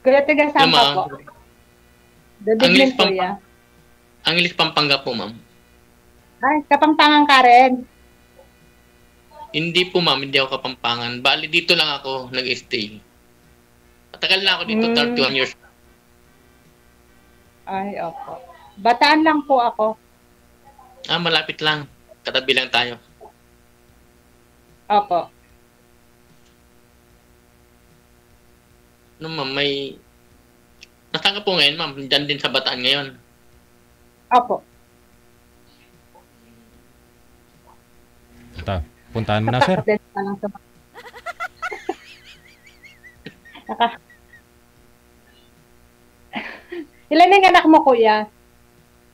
Kuya, taga Hello, saan ka ma'am. po? Good evening, kuya. Angeles, Pampanga po, ma'am. Ay, Kapampangan ka rin. Hindi po, ma'am. Hindi ako Kapampangan. Bali, dito lang ako nag-stay. Matagal na ako dito, 31 years. Ay, opo. Bataan lang po ako. Malapit lang. Katabi lang tayo. Opo. No, ma'am, may... Nasaan ka po ngayon, ma'am? Diyan din sa Bataan ngayon. Opo. Puntahan mo na, sir. Ilan yung anak mo, kuya?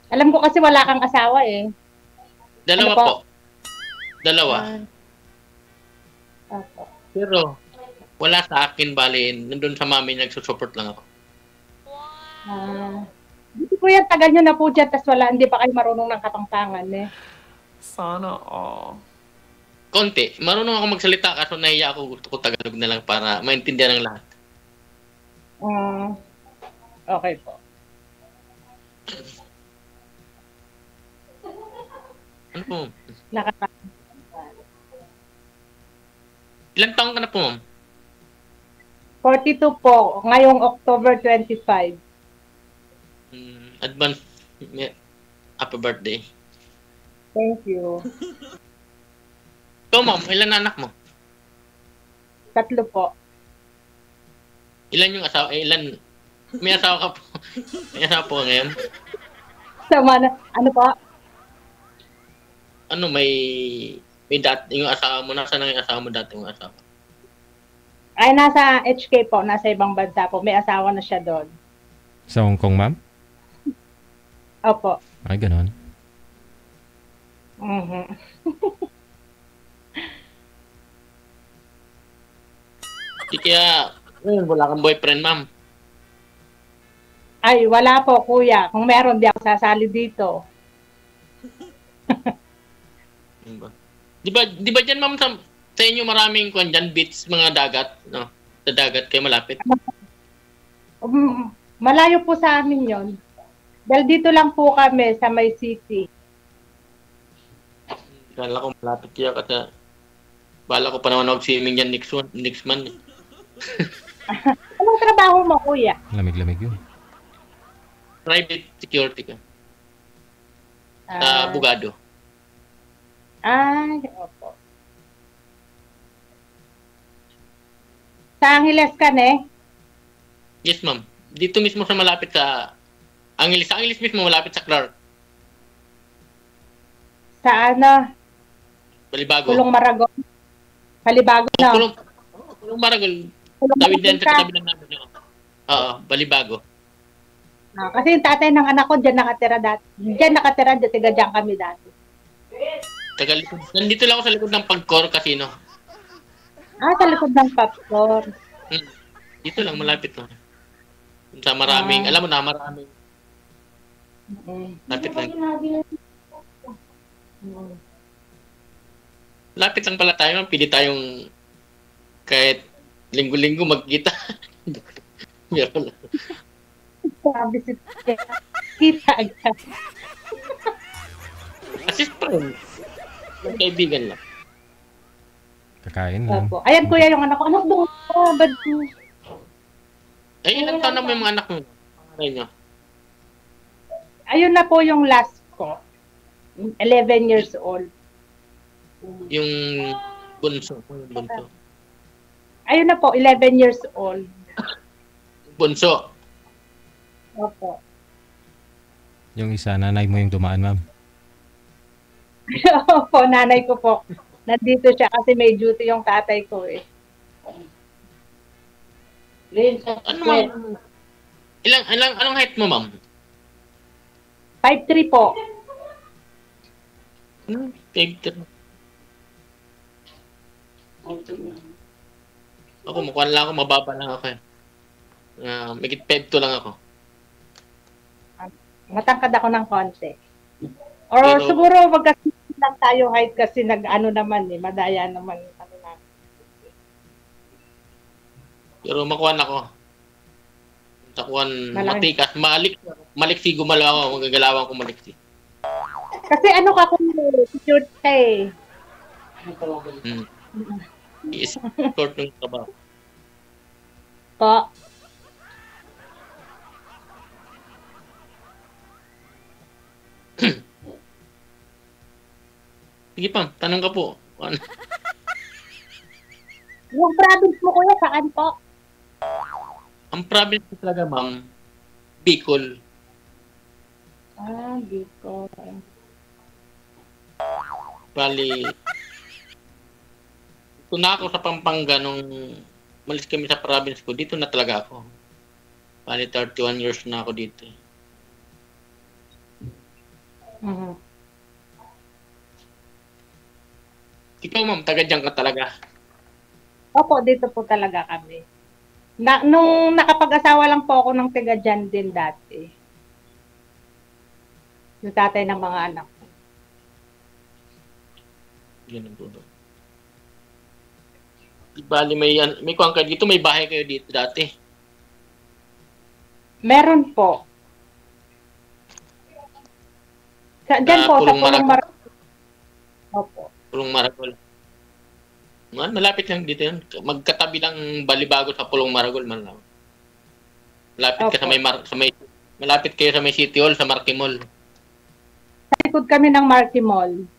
Alam ko kasi wala kang asawa eh. Dalawa Ano po? po. Dalawa. Opo. Pero, wala sa akin, bali, nandun sa mami, nagsusupport lang ako. Hindi kuya, tagal nyo na po dyan, tas wala, hindi pa kayo marunong ng Kapampangan eh. Sana Konti. Marunong ako magsalita, kaso nahiya ako, gusto ko Tagalog na lang para maintindihan ng lahat. Okay po. Ano po? Ilang taong ka na po, ma'am? 42 po, ngayong October 25. Advance happy birthday. Thank you. So, ma'am, ilan na anak mo? 3 po. Ilan yung asawa? Ilan? May asawa ka po? May asawa po ka ngayon? Sama na, ano po? Ano, may dati, yung asawa mo, nasa na yung asawa mo dati yung asawa? Ay, nasa HK po, nasa ibang bansa po. May asawa na siya doon. Sa Hong Kong, ma'am? Opo. Ay, ganon. Di kaya, wala kang boyfriend, ma'am. Ay, wala po, kuya. Kung meron, di ako sasali dito. Di ba dyan, ma'am, sa inyo maraming kung dyan, beach, mga dagat, no? Sa dagat kayo malapit. Malayo po sa amin yon. Dahil dito lang po kami sa May City. Kala ko malapit kaya kasi bala ko pa naman mag-swimming yan next month. Anong trabaho mo, kuya? Lamig-lamig yun. Private security ka. Sa Bugado. Ay, opo. Sa Angeles ka, ne? Yes, ma'am. Dito mismo sa malapit sa Angeles. Sa Angeles mismo malapit sa Clark. Sa ano? Balibago. Pulong Maragon. Balibago na. Pulong Maragol. Tawid din sa tabi ng namin. Oo, Balibago. Kasi yung tatay ng anak ko dyan nakatira dati. Dyan nakatira, dyan kami dati. Nandito lang ako sa likod ng Pagcor Casino. Sa likod ng Popcorn. Dito lang, malapit lang. Sa maraming, alam mo na, maraming. Lapit lang. Lapit lang pala tayo, pili tayong kahit linggo-linggo magkita. Meron lang. Sabi si kita agad. Assist friend. Kaibigan lang. Kakain lang. Opo. Ayan kuya yung anak ko. Anak doon. Bad ko. Ay, ilang taon na mo yung mga anak mo? Nyo? Ayun na po yung last ko. 11 years old. Yung bunso. Yung bunso. Ayun na po, 11 years old. Bunso. Opo. Yung isa, nanay mo yung dumaan, ma'am. Opo, nanay ko po. Nandito siya kasi may duty yung tatay ko eh. Ano ma'am? Anong height mo, ma'am? 5'3" po. 5'3". Ako, mukha lang ako, mababa lang ako eh. Megit 5'2" lang ako. Matangkad ako ng konti. Or Pero, siguro magkasi lang tayo height kasi nag-ano naman eh, madaya naman. Ano na. pero makuha na ako. Sa kuwan, Malaki. matikas, maliksi gumalaw ako, magagalawan ko maliksi. Kasi ano ka kung secure ka eh. Hmm. I-escort ng trabaho. Po. Sige pa, tanong ka po. Ano? Yung province mo kuya, saan po? Ang province ko talaga, ma'am, Bicol. Bicol. Bali, ito na ako sa Pampanga nung malis kami sa province ko. Dito na talaga ako. Bali, 31 years na ako dito. Mhm. Ikaw, ma'am, taga dyan ka talaga. Opo, dito po talaga kami. Nung nakapag-asawa lang po ako ng tiga dyan din dati. Yung tatay ng mga anak ko. Yan ang todo. Bali, may kuwang kayo dito, may bahay kayo dito dati. Meron po. Dyan po, sa Pulong Pulong Maragol. Opo. Pulong Maragol. Malapit lang dito yun. Magkatabi lang Balibago sa Pulong Maragol man lang. Malapit ka Opo. sa may malapit kayo sa may City Hall, sa Marquee Mall. Sa likod kami ng Marquee Mall.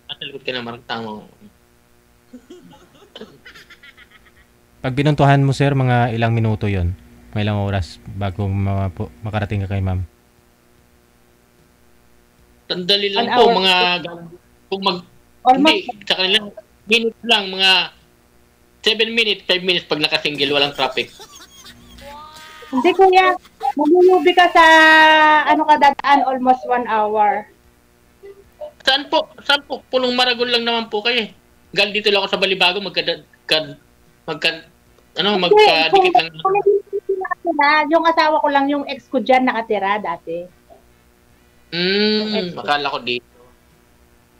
Sa likod ka na tama. Pag binuntuhan mo, sir, mga ilang minuto yon, mga ilang oras bago makarating ka kay ma'am. Sandali lang An po, hour. kung Almost, hindi, sa kanila, minutes lang, mga 7 minutes, 5 minutes pag nakasingle, walang traffic. hindi kuya. Maglulubi ka sa, ano ka dadaan, almost 1 hour. Saan po? Pulong Maragol lang naman po kayo. Gal dito lang ako sa Balibago, magkadikit lang. Kung nakatira, yung asawa ko lang, yung ex ko dyan nakatira dati. Akala ko dito.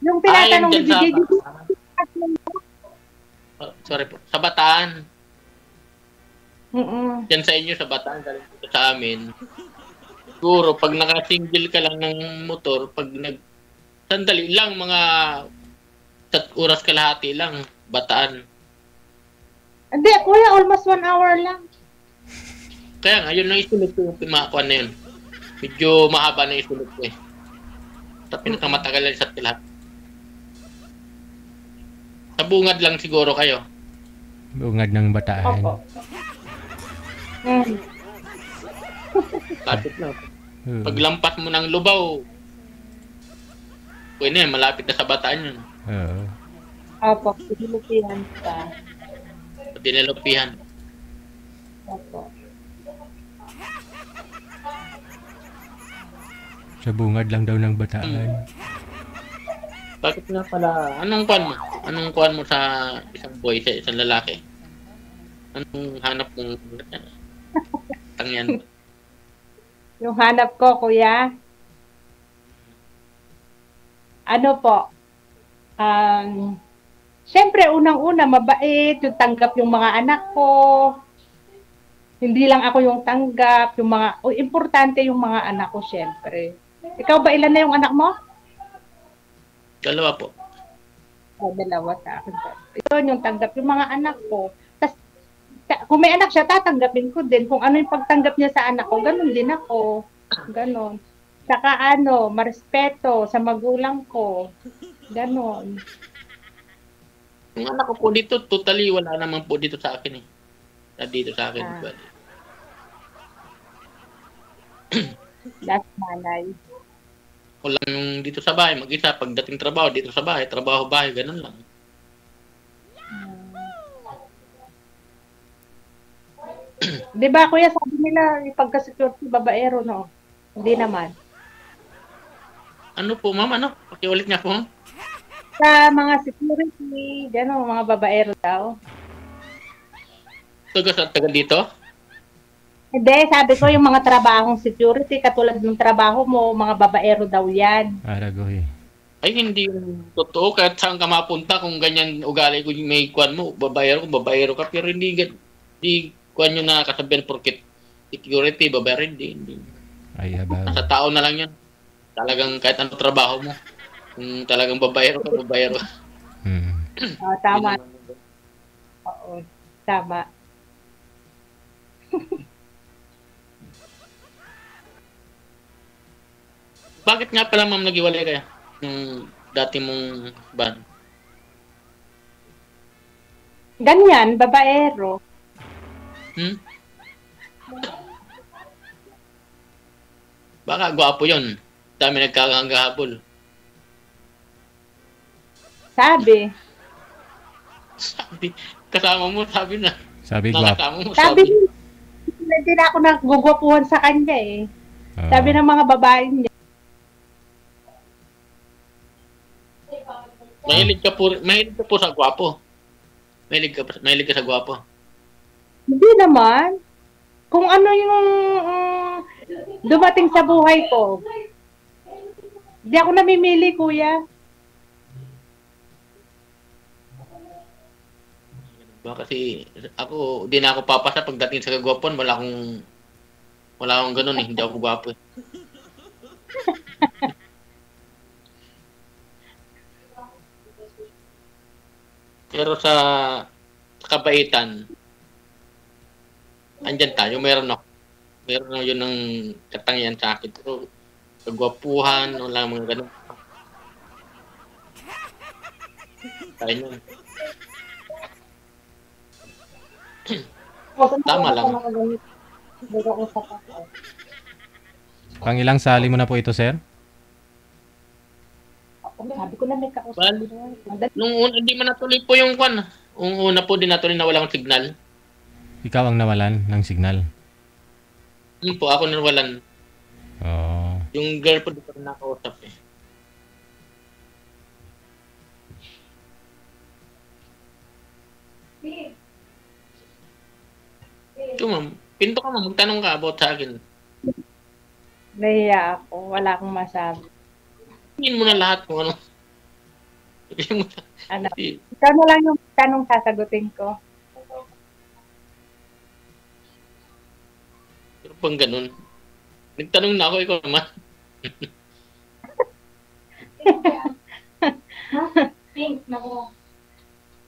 Yung tinatanong ni Ayun, dyan Gigi, sorry po. Sa Bataan. Mm-mm. Yan sa inyo sa Bataan, galing dito sa amin. Siguro, pag naka-single ka lang ng motor, sandali lang, mga oras kalahati lang, Bataan. Hindi, kuya, almost 1 hour lang. Kaya nga, yun ang isunod ko yung pimakuan na yun. Medyo mahaba na isunod ko eh. Sa pinakamatagal lang sa lahat. Sa bungad lang siguro kayo. Bungad ng Bataan. Opo. Mm. Lapit lang. Oo. Paglampas mo ng Lubao, pwede na, malapit na sa Bataan yun. Oo. Opo, pinilupihan ka. Sa Dinalupihan. Opo. Sa bungad lang daw ng Bataan. Bakit nga pala, anong kuan mo sa isang boy, sa isang lalaki? Anong hanap mong tangyan? Yung hanap ko, kuya, ano po, syempre, unang-una, mabait, yung tanggap yung mga anak ko. Hindi lang ako yung tanggap, importante yung mga anak ko, syempre. Ikaw ba, ilan na yung anak mo? Dalawa po. Dalawa sa akin. Yun, yung tanggap yung mga anak ko. Tas, kung may anak siya, tatanggapin ko din. Kung ano yung pagtanggap niya sa anak ko, ganun din ako. Ganon. Saka marespeto sa magulang ko. Ganon. Yung anak ko po dito, totally wala naman po dito sa akin eh. Dito sa akin. Last manay. Ako lang yung dito sa bahay, mag-isa. Pagdating trabaho, dito sa bahay, trabaho-bahay, ganun lang. Di ba, kuya, sabi nila, yung pagka-security, babaero, no? Hindi naman. Ano po, ma'am? Ano? Pakiulit niya po. Sa mga security, gano'n, mga babaero daw. Taga dito? Hindi, sabi ko, yung mga trabahong security, katulad ng trabaho mo, mga babaero daw yan. Aragoy. Ay, hindi yung totoo. Kahit saan ka mapunta, kung ganyan ugali ko yung may kwan mo, babayero ka, pero hindi kwan nyo na kasabihan porkit security, babayarin din. Ay, aba. Sa tao na lang yan. Talagang kahit ano trabaho mo. Kung talagang babayero ka, babayero ka. Hmm. Tama. Yun naman. Oo, tama. Bakit nga pala ma'am naghiwalay kaya? Yung dati mong ban. Ganyan, babaero. Hmm? Baka gwapo yun. Dami nagkakanggahabol. Sabi. Sabi, kasama mo, sabi na. Sabi guwapo. Nakasama mo, Sabi, sabi. hindi na ako nagugwapuhan sa kanya eh. Oo. Sabi ng mga babae niya. Mahilig ka po sa gwapo. Mahilig ka sa gwapo. Hindi naman. Kung ano yung dumating sa buhay ko. Hindi ako namimili, kuya. Kasi ako, di na ako papasa pagdating sa kagwapon. Wala akong ganun eh. Hindi ako gwapo eh. Pero sa kabaitan, andyan tayo. Meron ako yun ng katangian sa akin. Pero kagwapuhan, wala mga ganun. Tayo nun. Tama lang. Pang ilang sali mo na po ito, sir? Sabi ko na may kausap. Bali. Nung una, hindi man natuloy po yung kwan. Nung una po, di natuloy na walang signal. Ikaw ang nawalan ng signal. Yun po, ako nawalan. Oo. Yung girl po, di ko rin nakausap eh. Ito ma'am, pinto ka ma'am, magtanong ka about sa akin. Nahiya ako. Wala akong masabi. Tingin mo na lahat kung ano. Sabihin mo na. Ano? Kasi, Ikaw na lang yung tanong sasagutin ko. pero pang ganun. Nagtanong na ako, ikaw naman.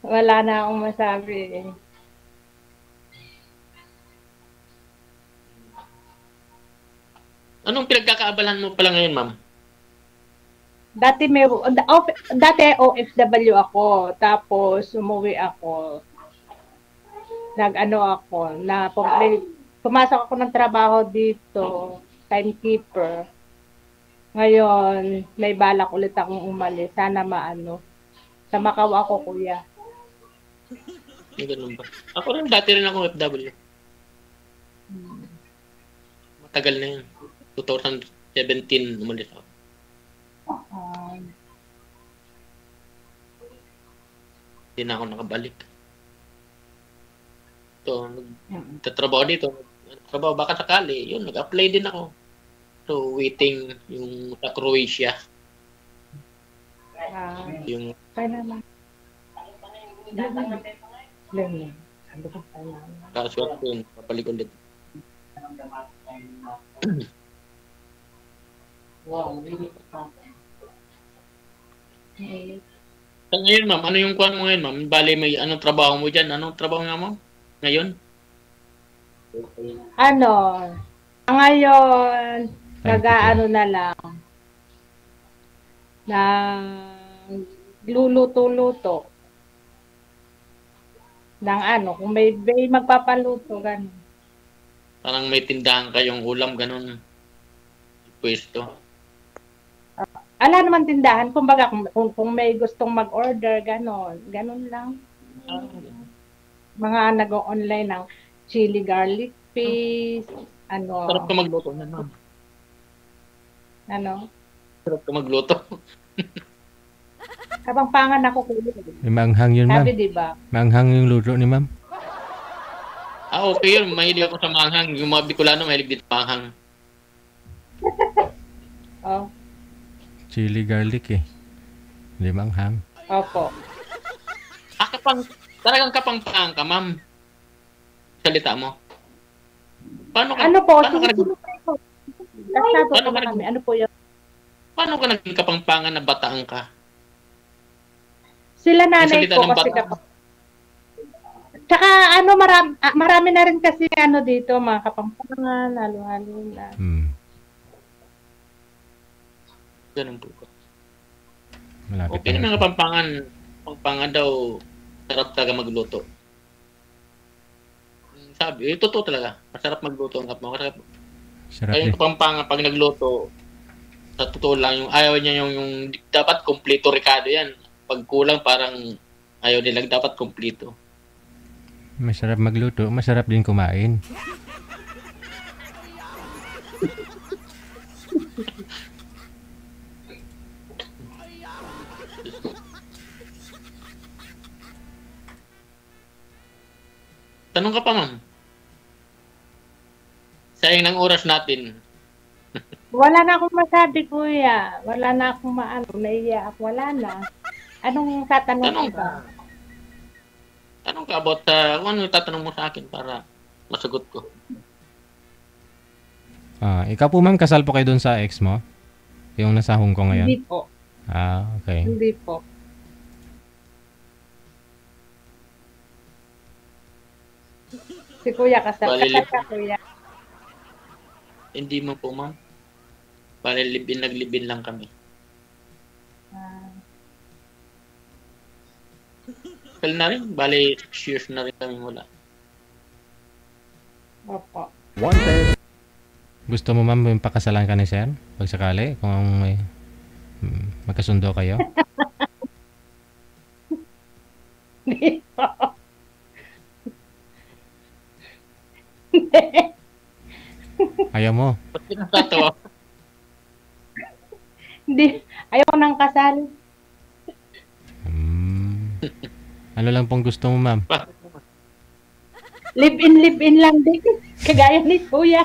Wala na akong masabi eh. Anong pinagkakaabalahan mo pala ngayon, ma'am? Dati OFW ako, tapos umuwi ako. Nag-ano ako, pumasok ako ng trabaho dito, timekeeper. Ngayon, may balak ulit akong umalis. Sana sa Macau ako, kuya. Yung ganun ba? Ako rin, dati rin ako FW. Matagal na yun. 2017 umalis ako. Hindi na ako nakabalik. So, nagtatrabaho dito. Trabaho baka sakali. Yun, nag-apply din ako. So, waiting yung sa Croatia. Yung Kaya naman. kaswerte yun. Papalik ulit. So, ngayon, ma'am, ano yung kuha mo ngayon, ma'am? Bale, may anong trabaho mo dyan? Anong trabaho nga mo? Ngayon? Ngayon, nag-aano na lang. Luluto-luto. Kung may magpapaluto, gano'n. Parang may tindahan kayong ulam, ganun. Pwesto. Ala naman tindahan, kumbaga kung may gustong mag-order, gano'n. Gano'n lang. Mga nag-online ng chili garlic paste, Sarap ka magluto na, ma'am. Sarap ka magluto. Kapampangan ako kuya. May maanghang yun, ma'am. Sabi, di ba? Maanghang yung luto ni ma'am. Okay yun. Mahilig ako sa manghang. Yung mga Bicolano, mahilig dito manghang. Oh, Chili garlic eh. Hindi maanghang. opo. Talagang kapangpangan ka, ma'am. Salita mo. Ano po, paano ka, kasado paano po ka, na kami. Ano po yun? paano ka naging kapampangan na bataan ka? Sila Ang nanay salita ko ng kasi bataan. Tsaka ano, marami na rin kasi ano dito, mga kapampangan, halo-halo na. Ganun po. Malapit Okay na. naman Pampangan daw, sarap talaga magluto. Sabi, totoo talaga. Masarap magluto ang kapampangan. Sarap Kaya din. yung kapampangan, pag nagluto, sa totoo lang, yung ayaw niya yung dapat kompleto Ricardo yan. Pag kulang, parang ayaw nila, dapat kompleto. Masarap magluto, masarap din kumain. Tanong ka pa, ma'am. Sayang ng oras natin. Wala na akong masabi, kuya. Wala na akong maano, naiiyak. Wala na. Anong tatanong Tanong ka? Tanong ka about kung ano yung tatanong mo sa akin para masagot ko. Ikaw po ma'am, kasal po kayo doon sa ex mo? Yung nasa Hong Kong ngayon? Hindi po. Okay. Hindi po. Si kuya kasal. Bali, Kasal ka, kuya. Hindi mo po, ma'am. Bale, naglibin lang kami. Ah, Kal na rin. Bale, 6 years na rin kami wala. opo. Gusto mo ma'am yung pakasalan ka ni sir? Pag sakali, kung may magkasundo kayo? Hindi po. Ayaw mo? Ba't pinatatawa? Hindi. Ayaw nang kasal. Ano lang pong gusto mo ma'am? Live-in lang din. Kagaya ni kuya.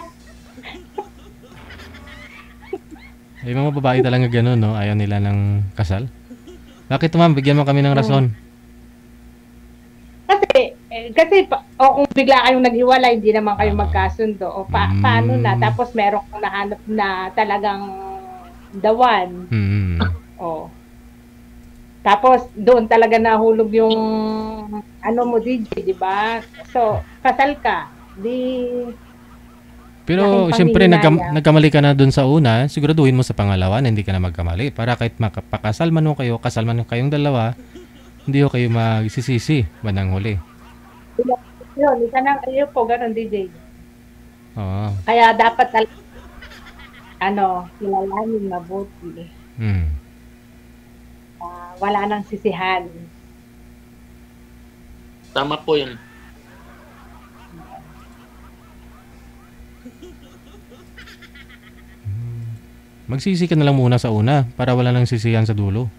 Yung mga babae talaga gano'n, no? Ayaw nila ng kasal. Bakit ma'am? Bigyan mo kami ng rason. Kasi kung bigla kayong naghiwalay, hindi naman kayo magkasundo. O paano na? Tapos meron kong nahanap na talagang the one. O. Tapos doon talaga nahulog yung ano mo, DJ, di ba? So, kasal ka. Pero laking siyempre panghihinayang. nagkamali ka na doon sa una, siguraduhin mo sa pangalawa na hindi ka na magkamali. Para kahit makapakasal man mo kayo, kasal man kayong dalawa, hindi ko kayo magsisisi bandang huli. Yun, isa na kayo po, ganun, DJ. Oo. Kaya dapat kilalanin mabuti. Wala nang sisihan. Tama po yun. Magsisi ka na lang muna sa una para wala nang sisihan sa dulo.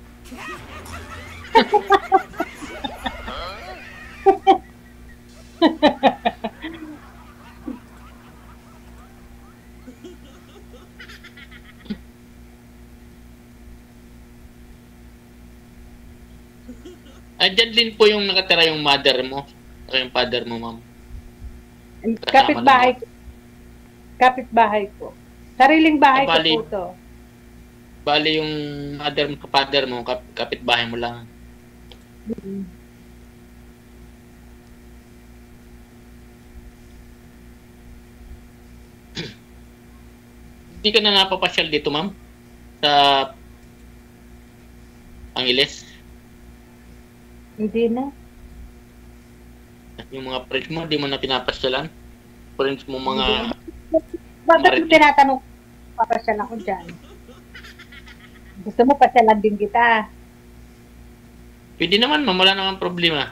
Diyan din po yung nakatira yung mother mo. O yung father mo, ma'am. Kapitbahay ko. Kapitbahay ko. Sariling bahay ko po to. Bali yung mother mo, father mo, kapitbahay mo lang. Hindi ka na napapasyal dito, ma'am? Sa Angeles? Hindi na. Yung mga friends mo, di mo na pinapasyalan? Friends mo mga... Bakit tinatanong papasyalan ako dyan? Gusto mo pasyalan din kita? Pwede naman, ma'am. Wala naman problema.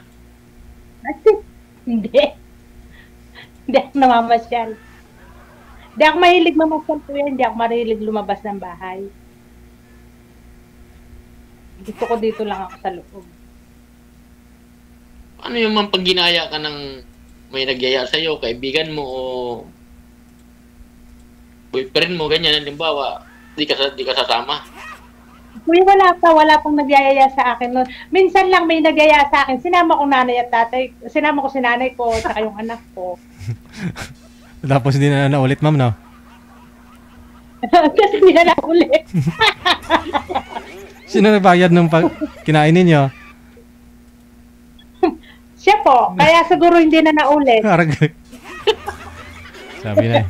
Hindi. Hindi ako namamasyal. Hindi ako mahilig mamasyal po yan. Hindi ako mahilig lumabas ng bahay. Gusto ko dito lang ako sa loob. Ano yung ma'am pag ginaya ka ng may nagyaya sa'yo, kaibigan mo o boyfriend mo, ganyan, halimbawa, di ka sasama? Kuya, wala pang nagyayaya sa akin noon. Minsan lang may nagyaya sa akin. Sinama ko nanay at tatay. Sinama ko si nanay ko at yung anak ko. Tapos hindi na naulit, ma'am, no? Kasi hindi na ulit. Sino nagbayad ng kinain ninyo? Siya po, kaya siguro hindi na naulit. Parang sabi na.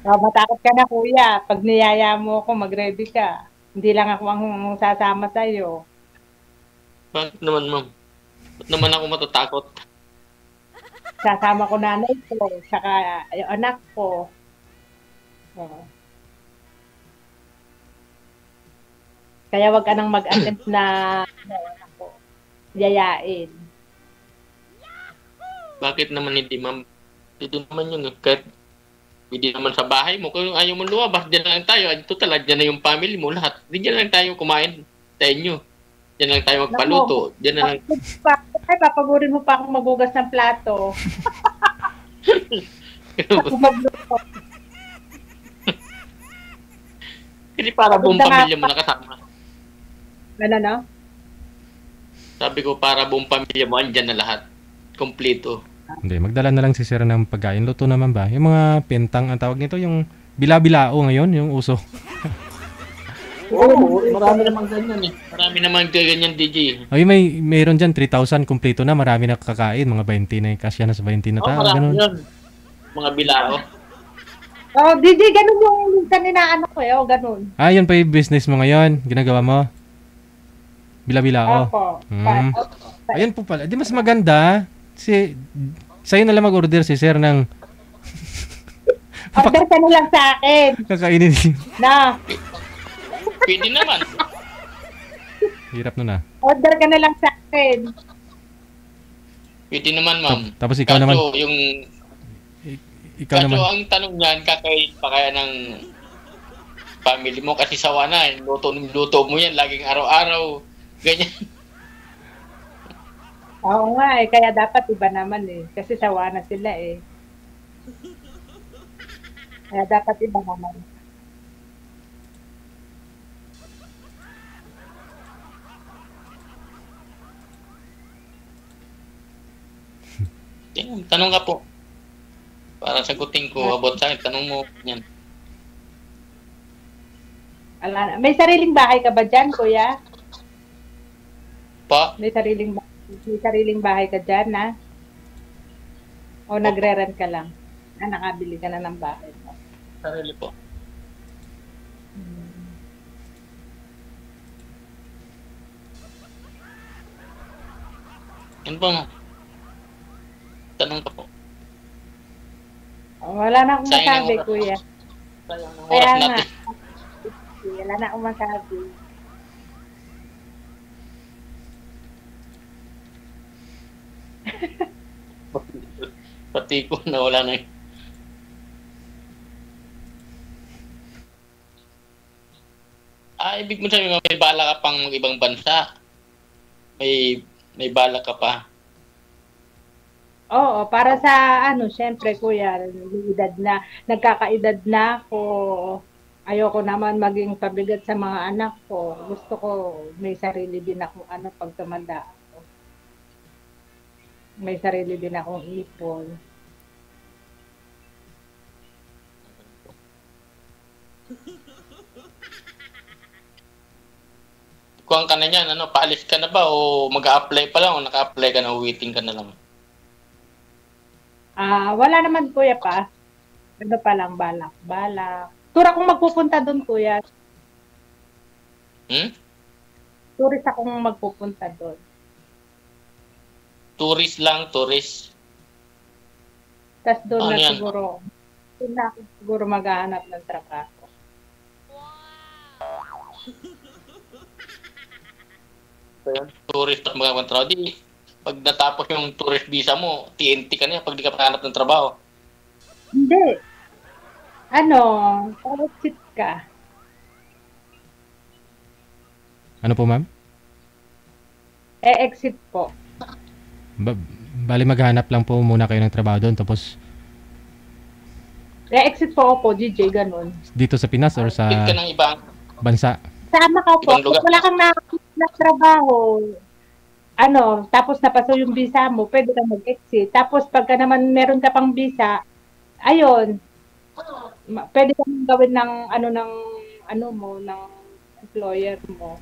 Matakot ka na kuya, pag niyaya mo ako, mag-ready ka. Hindi lang ako ang sasama sa'yo. Bakit naman, ma'am? Ba't naman ako matatakot? Sasama ko nanay ko, saka yung anak ko. Oo. Kaya wag ka nang mag-attempt na yayain. Bakit naman hindi, ma'am? Dito naman yun. Kahit hindi naman sa bahay mo. Kung ayaw mo lumabas, dyan lang tayo. Ito talaga, dyan na yung family mo. Lahat. Dyan lang tayo kumain sa inyo. Dyan lang tayo magpaluto. Dyan na lang. Ay, papagurin mo pa akong magugas ng plato. Hindi para buong pamilya mo nakasama. Ano, no? Sabi ko, para buong pamilya mo, andyan na lahat. Kompleto. Hindi, magdala na lang si sir ng pagkain. Luto naman ba? Yung mga pentang, ang tawag nito, yung bila-bilao ngayon, yung uso. Oo, marami namang ganyan eh. Marami namang ganyan, DJ. Ay, mayroon dyan, 3,000 kumpleto na, marami na kakain, mga 20 na, kasya na sa 20 na tao, Marami ganun. yun. Mga bilao. Oh, DJ, ganun yung minsan inaano ko eh. Oh, ganun. Ah, yun pa yung business mo ngayon, ginagawa mo? Bila-bilao. Opo. Mm. Ayun po pala, di mas maganda, sa'yo na lang mag-order si sir ng Order ka na lang sa akin. kakainin. Na, Pwede naman. Hirap nun ah. order ka na lang sa akin. Pwede naman, ma'am. Tapos ikaw Kaso, naman, yung ikaw Kaso naman. ang tanong niyan, kakain pa kaya ng family mo kasi sawa na. Luto mo yan laging araw-araw. Ganyan. Oo nga eh, kaya dapat iba naman eh. Kasi sawa na sila eh. Kaya dapat iba naman. Yan, tanong ka po. Para sagutin ko about sa akin, tanong mo yan. May sariling bahay ka ba dyan, kuya? Pa, May sariling bahay ka dyan, na? O nagre-rent ka lang? Nakabili ka na ng bahay mo. sarili po. Yan po, ma'am. Tanong ka po. Wala na akong Sayang masabi, ang oras. kuya. Sayang ang Kaya oras nga. natin. Wala na akong masabi. Pati ko na wala na eh. Ibig mo sabihin, may bala ka pang ibang bansa. May bala ka pa. Oo, para sa syempre kuya, edad na, nagkakaedad na ako. Ayoko naman maging pabigat sa mga anak ko. Gusto ko may sarili din akong pag tumanda ako. May sarili din akong ipon. Kuhaan ka na niyan, paalis ka na ba o mag-a-apply pa lang o naka-apply ka na o waiting ka na lang? Wala naman kuya pa. Ano pa lang, balak. Tura akong magpupunta doon kuya. Tourist akong magpupunta doon. Tourist lang, tourist. Tapos doon Ano na yan? doon na ako siguro maghahanap ng trabaho. Tourist at magkakontrabaho. Di, pag natapos yung tourist visa mo, TNT ka na pag di ka pahanap ng trabaho. Hindi. Exit ka. Ano po, ma'am? Exit po. Bali maghanap lang po muna kayo ng trabaho doon, tapos Exit po ako, DJ, ganun. dito sa Pinas or sa Fit ka ng ibang bansa. Sama ka po. Ibang lugar. Kung wala kang na trabaho, tapos napaso yung visa mo, pwede kang mag-exit. Tapos pagka naman meron ka pang visa, ayun, pwede kang gawin ng ng employer mo.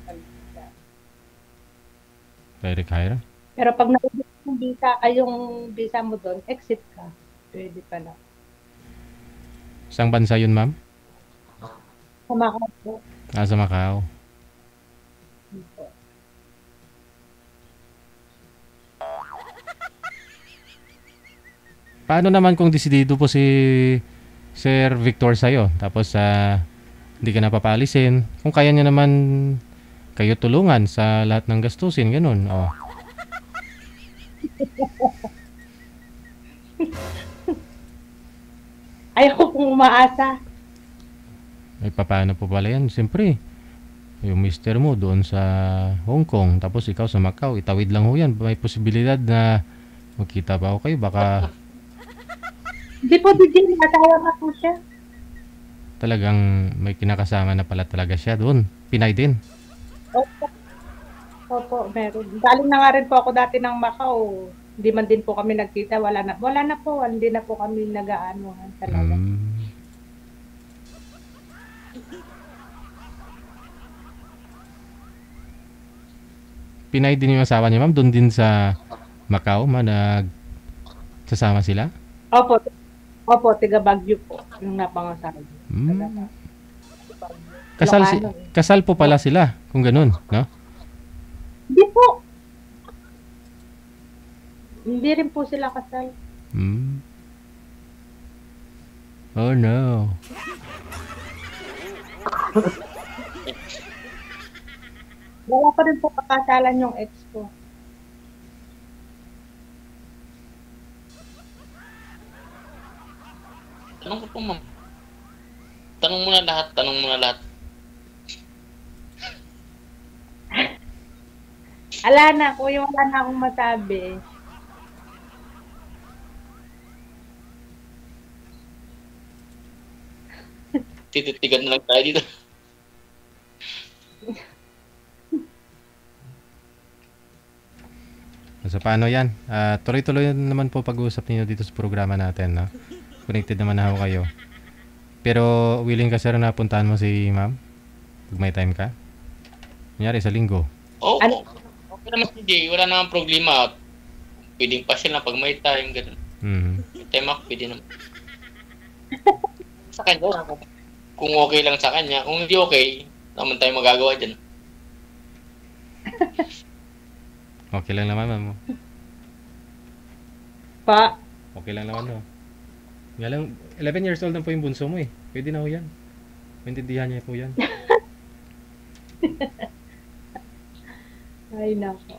Direct hire? Pero pag naubos yung visa mo doon, exit ka. Pwede pala. Isang bansa yun, ma'am? Sa Macau. Sa Macau. Paano naman kung desidido po si Sir Victor sa'yo? Tapos hindi ka napapalisin. Kung kaya niya naman kayo tulungan sa lahat ng gastusin, ganun. Oh. Ayoko kung umaasa. Ay, paano po pala yan? Siyempre, yung mister mo doon sa Hong Kong, tapos ikaw sa Macau, itawid lang ho yan. May posibilidad na magkita pa ako kayo. Baka Hindi po, DJ, natawa na po siya. talagang may kinakasama na pala talaga siya doon. Pinay din. Opo, meron. Galing na nga rin po ako dati ng Macau. Hindi man din po kami nagkita. Wala na po. Hindi na po kami nag-aanuhan talaga. Pinay din yung asawa niya, ma'am? Doon din sa Macau, nagsasama sila? Opo, tiga Baguio po. Yung napangasawa. Kasal po pala sila, kung ganun, no? Hindi po. Hindi rin po sila kasal. Oh no. Wala pa rin po kakasalan yung ex ko. Tanong ko po, ma'am. Tanong mo na lahat. Ala na, kuya, wala na akong masabi. Tititigan na lang tayo dito. So paano yan? Tuloy-tuloy naman po pag-uusap niyo dito sa programa natin, no? Connected naman na ako kayo. Pero willing ka, sir, na puntahan mo si ma'am? Pag may time ka? Kunyari sa linggo. Okay naman si Jay. Wala namang problema. Pwedeng pa siya na pag may time. Ganun. May time ako, pwede naman. Sa kanya, kung okay lang sa kanya. Kung hindi okay, naman tayo magagawa dyan. Okay lang naman, ma'am. Pa? Okay lang naman, no? Nga lang, 11 years old na po yung bunso mo, eh. Pwede na ho yan. Maintindihan niya po yan. Ay, nako.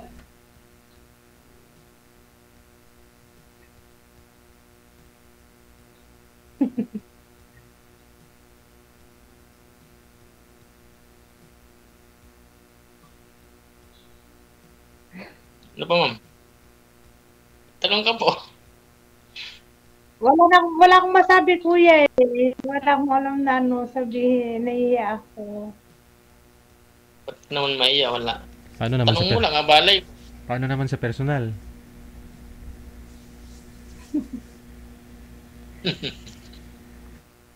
Ano pa, ma'am? Tanong ka po. Wala akong masabi, kuya, eh. Wala akong alam na sabihin. Naiiya ako. Ba't naman maiya? Wala. Paano naman Tanong mo lang, abalay. Paano naman sa personal?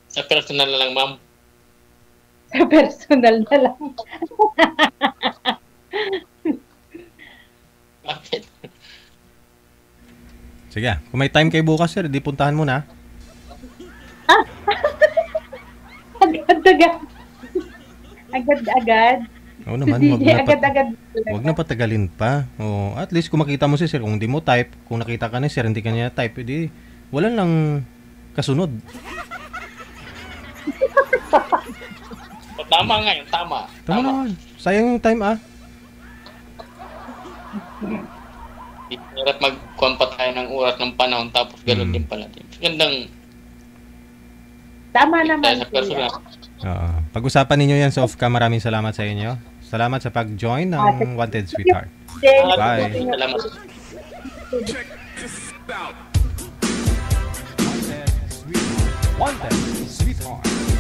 Sa personal na lang, ma'am. Sa personal na lang. Bakit? Sige, kung may time kayo bukas, sir, di puntahan mo na. Agad-agad. Oo naman, wag na patagalin pa. Oh, at least kung makita mo si sir, kung hindi mo type, kung nakita ka ni sir, hindi ka niya type, edi wala lang kasunod. Tama nga yun, tama. Tama naman. Sayang yung time, Hirap magkuhan pa tayo ng oras ng panahon, tapos gano'n din pala. Gandang Tama naman. sa personal. Pag-usapan ninyo yan sa off-cam. Maraming salamat sa inyo. Salamat sa pag-join ng Wanted Sweetheart. Bye. Salamat. Wanted Sweetheart.